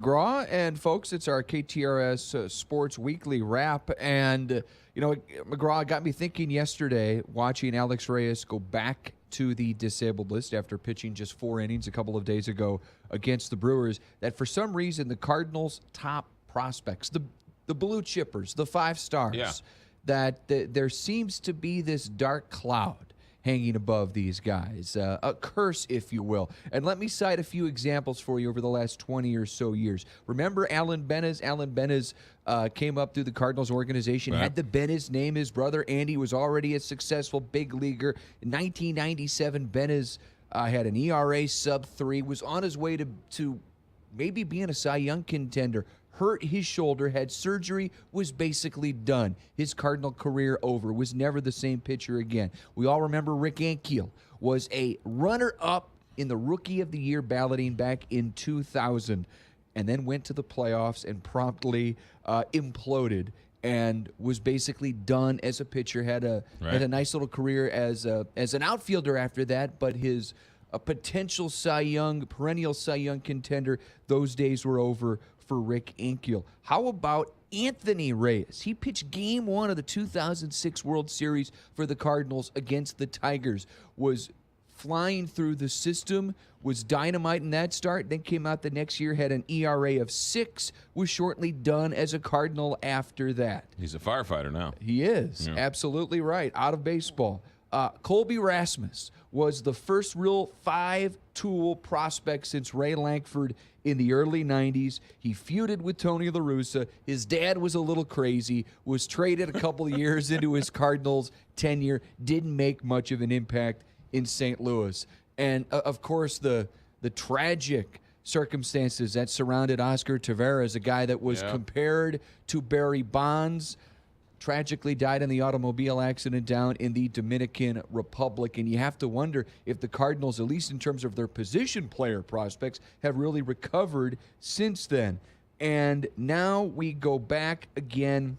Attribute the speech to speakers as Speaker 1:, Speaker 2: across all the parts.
Speaker 1: McGraw, and folks, it's our KTRS Sports Weekly Wrap. And, McGraw got me thinking yesterday watching Alex Reyes go back to the disabled list after pitching just 4 innings a couple of days ago against the Brewers, that for some reason the Cardinals' top prospects, the blue chippers, the 5 stars, that there seems to be this dark cloud hanging above these guys, a curse, if you will. And let me cite a few examples for you over the last 20 or so years. Remember Alan Benez? Alan Benez came up through the Cardinals organization, had the Benez name. His brother Andy was already a successful big leaguer. In 1997, Benez had an ERA sub-3, was on his way to maybe being a Cy Young contender. Hurt his shoulder, had surgery, was basically done. His Cardinal career over, was never the same pitcher again. We all remember Rick Ankiel was a runner-up in the Rookie of the Year balloting back in 2000, and then went to the playoffs and promptly imploded and was basically done as a pitcher. Had a nice little career as an outfielder after that, but his potential Cy Young, perennial Cy Young contender, those days were over for Rick Ankiel. How about Anthony Reyes? He pitched Game 1 of the 2006 World Series for the Cardinals against the Tigers, was flying through the system, was dynamite in that start, then came out the next year, had an ERA of 6, was shortly done as a Cardinal after that.
Speaker 2: He's a firefighter now.
Speaker 1: He is, absolutely right, out of baseball. Colby Rasmus was the first real 5-tool prospect since Ray Lankford in the early 90s. He feuded with Tony La Russa. His dad was a little crazy, was traded a couple of years into his Cardinals tenure, didn't make much of an impact in St. Louis. And, of course, the tragic circumstances that surrounded Oscar Taveras, a guy that was compared to Barry Bonds, tragically died in the automobile accident down in the Dominican Republic. And you have to wonder if the Cardinals, at least in terms of their position player prospects, have really recovered since then. And now we go back again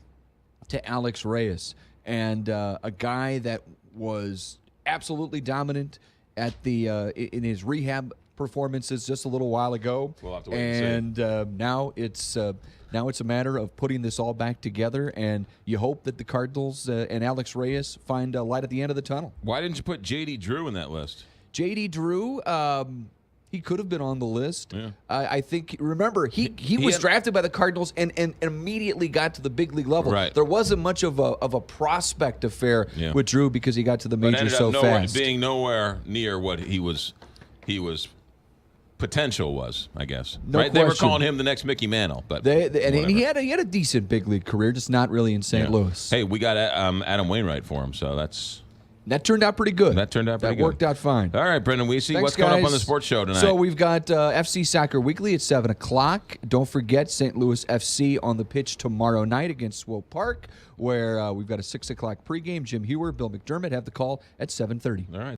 Speaker 1: to Alex Reyes, and a guy that was absolutely dominant at in his rehab performances just a little while ago.
Speaker 2: We'll have to wait and see.
Speaker 1: Now it's a matter of putting this all back together, and you hope that the Cardinals and Alex Reyes find a light at the end of the tunnel.
Speaker 2: Why didn't you put J.D. Drew in that list?
Speaker 1: J.D. Drew, he could have been on the list. I think, remember, he was drafted by the Cardinals and immediately got to the big league level.
Speaker 2: Right.
Speaker 1: There wasn't much of a prospect affair with Drew because he got to the majors so fast.
Speaker 2: Being nowhere near what he was potential was, I guess.
Speaker 1: No
Speaker 2: right?
Speaker 1: question.
Speaker 2: They were calling him the next Mickey Mantle, but
Speaker 1: and he had a decent big league career, just not really in St. Louis.
Speaker 2: Hey, we got Adam Wainwright for him, so
Speaker 1: that turned out pretty good.
Speaker 2: That
Speaker 1: worked out fine.
Speaker 2: All right, Brendan Weesey,
Speaker 1: Thanks,
Speaker 2: what's
Speaker 1: guys.
Speaker 2: going up on the sports show tonight?
Speaker 1: So we've got FC Soccer Weekly at 7 o'clock. Don't forget St. Louis FC on the pitch tomorrow night against Swope Park, where we've got a 6 o'clock pregame. Jim Hewer, Bill McDermott have the call at 7:30.
Speaker 2: All right.